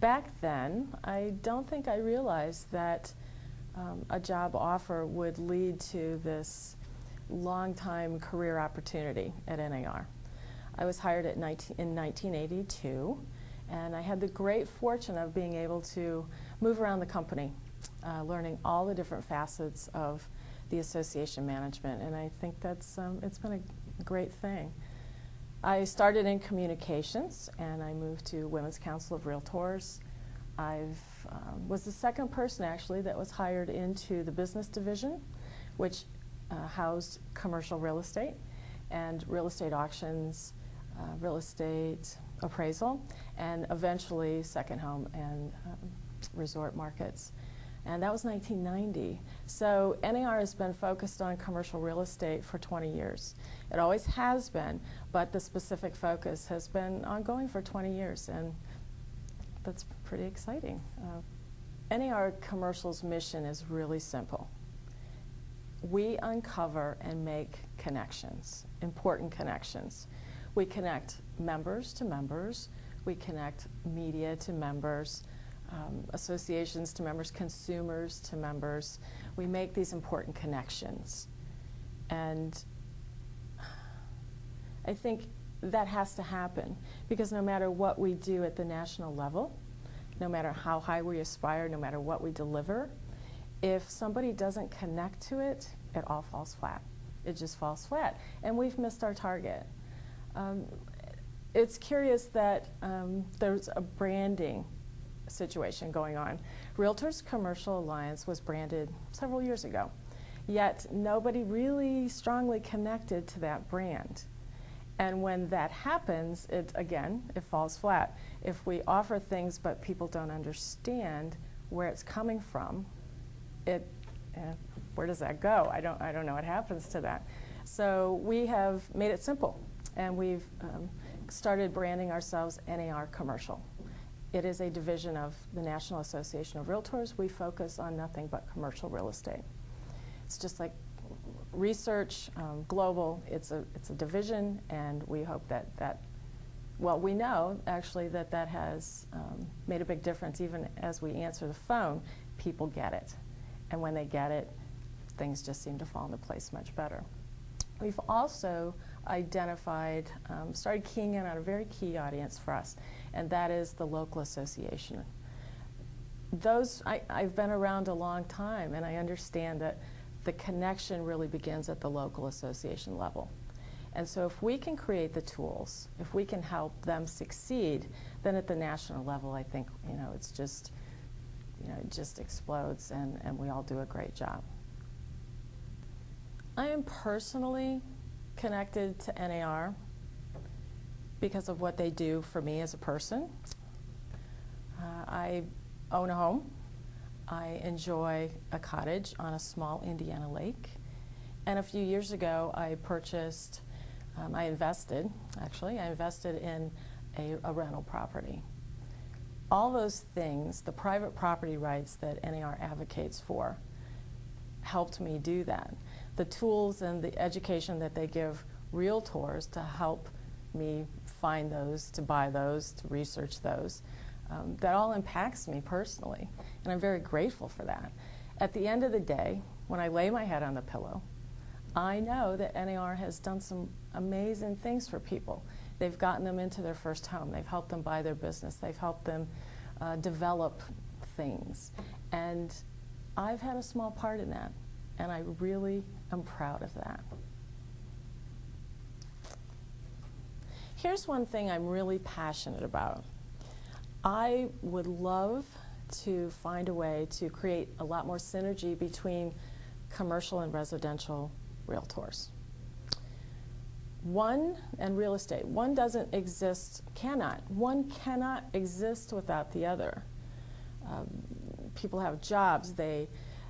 Back then, I don't think I realized that a job offer would lead to this long-time career opportunity at NAR. I was hired in 1982, and I had the great fortune of being able to move around the company, learning all the different facets of the association management, and I think that's it's been a great thing. I started in communications, and I moved to Women's Council of Realtors. I was the second person, actually, that was hired into the business division, which housed commercial real estate and real estate auctions, real estate appraisal, and eventually second home and resort markets. And that was 1990. So NAR has been focused on commercial real estate for 20 years. It always has been, but the specific focus has been ongoing for 20 years, and that's pretty exciting. NAR Commercial's mission is really simple. We uncover and make connections, important connections. We connect members to members. We connect media to members. Associations to members, consumers to members. We make these important connections. And I think that has to happen, because no matter what we do at the national level, no matter how high we aspire, no matter what we deliver, if somebody doesn't connect to it, it all falls flat. It just falls flat. And we've missed our target. It's curious that there's a branding situation going on. Realtors Commercial Alliance was branded several years ago, yet nobody really strongly connected to that brand. And when that happens, it falls flat. If we offer things but people don't understand where it's coming from, where does that go? I don't know what happens to that. So we have made it simple, and we've started branding ourselves NAR Commercial. It is a division of the National Association of Realtors. We focus on nothing but commercial real estate. It's just like research, global. It's a division, and we hope we know actually that has made a big difference. Even as we answer the phone, people get it, and when they get it, things just seem to fall into place much better. We've also identified, started keying in on a very key audience for us, and that is the local association. I've been around a long time, and I understand that the connection really begins at the local association level. And so if we can create the tools, if we can help them succeed, then at the national level, I think it's just, it just explodes, and we all do a great job. I am personally connected to NAR because of what they do for me as a person. I own a home. I enjoy a cottage on a small Indiana lake. And a few years ago, I invested in a rental property. All those things, the private property rights that NAR advocates for, helped me do that. The tools and the education that they give realtors to help me find those, to buy those, to research those, that all impacts me personally, and I'm very grateful for that. At the end of the day, when I lay my head on the pillow, I know that NAR has done some amazing things for people. They've gotten them into their first home. They've helped them buy their business. They've helped them develop things. And I've had a small part in that, and I really am proud of that. Here's one thing I'm really passionate about. I would love to find a way to create a lot more synergy between commercial and residential realtors. One doesn't exist, one cannot exist without the other. People have jobs, then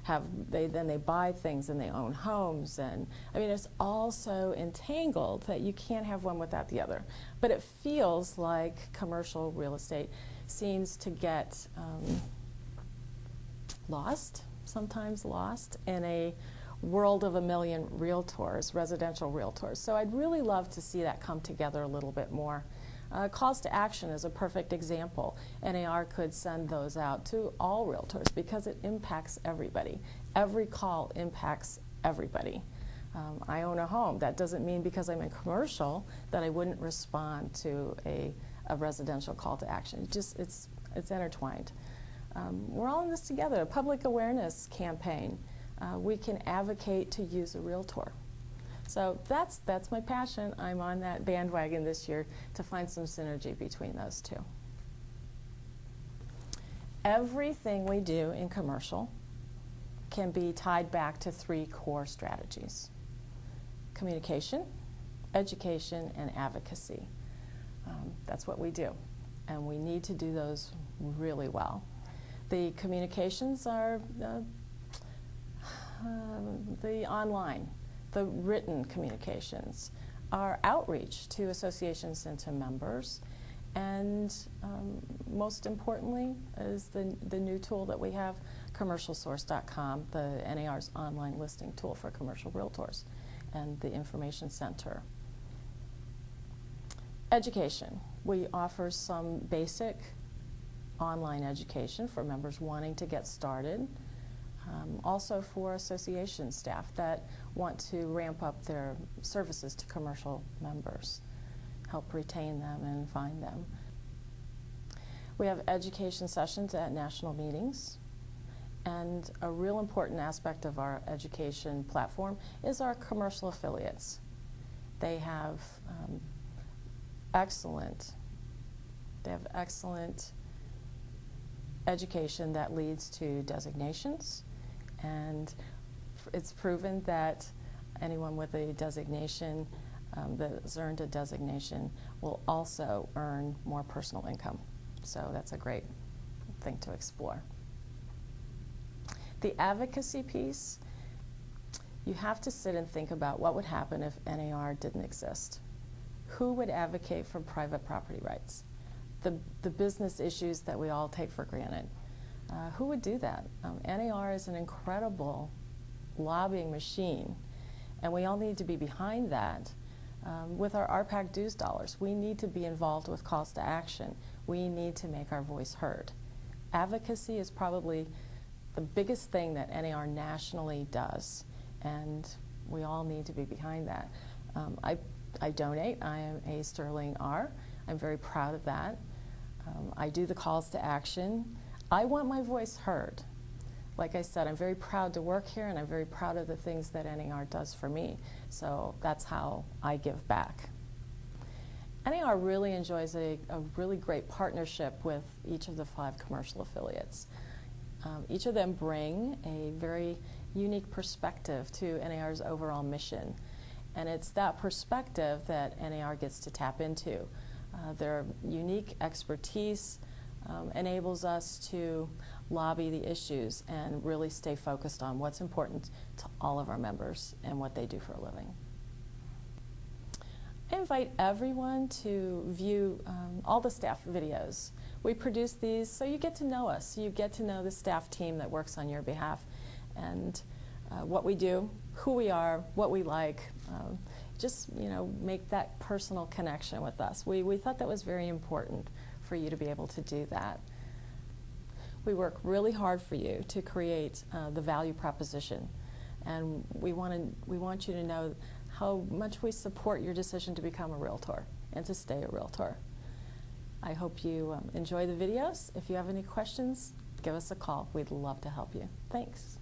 they buy things, and they own homes, and it's all so entangled that you can't have one without the other. But it feels like commercial real estate seems to get sometimes lost in a world of a million realtors, residential realtors. So I'd really love to see that come together a little bit more. Calls to action is a perfect example. NAR could send those out to all realtors because it impacts everybody. Every call impacts everybody. I own a home. That doesn't mean because I'm in commercial that I wouldn't respond to a residential call to action. It's intertwined. We're all in this together. A public awareness campaign. We can advocate to use a realtor. So that's my passion. I'm on that bandwagon this year to find some synergy between those two. Everything we do in commercial can be tied back to 3 core strategies: communication, education, and advocacy. That's what we do, and we need to do those really well. The communications are the online, the written communications, our outreach to associations and to members, and most importantly is the new tool that we have, CommercialSource.com, the NAR's online listing tool for commercial realtors, and the information center. Education. We offer some basic online education for members wanting to get started. Also for association staff that want to ramp up their services to commercial members, help retain them and find them. We have education sessions at national meetings, and a real important aspect of our education platform is our commercial affiliates. They have excellent education that leads to designations, and it's proven that anyone with a designation that has earned a designation will also earn more personal income. So that's a great thing to explore. The advocacy piece, you have to sit and think about what would happen if NAR didn't exist. Who would advocate for private property rights? The business issues that we all take for granted. Who would do that? NAR is an incredible lobbying machine, and we all need to be behind that. With our RPAC dues dollars, we need to be involved with calls to action. We need to make our voice heard. Advocacy is probably the biggest thing that NAR nationally does, and we all need to be behind that. I donate. I am a Sterling R. I'm very proud of that. I do the calls to action. I want my voice heard. Like I said, I'm very proud to work here, and I'm very proud of the things that NAR does for me. So that's how I give back. NAR really enjoys a really great partnership with each of the 5 commercial affiliates. Each of them bring a very unique perspective to NAR's overall mission. And it's that perspective that NAR gets to tap into. Their unique expertise enables us to lobby the issues and really stay focused on what's important to all of our members and what they do for a living. I invite everyone to view all the staff videos. We produce these so you get to know us. You get to know the staff team that works on your behalf, and what we do, who we are, what we like. Just make that personal connection with us. We thought that was very important for you to be able to do that. We work really hard for you to create the value proposition, and we want you to know how much we support your decision to become a realtor and to stay a realtor. I hope you enjoy the videos. If you have any questions, give us a call. We'd love to help you. Thanks.